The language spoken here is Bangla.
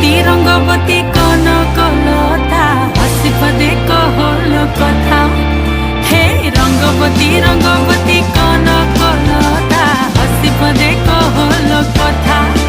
রঙ্গবতী কোন কলতা হাসি পদে কহল কথা। হে রঙ্গবতী কোন কলতা হাসি পদে কহল কথা।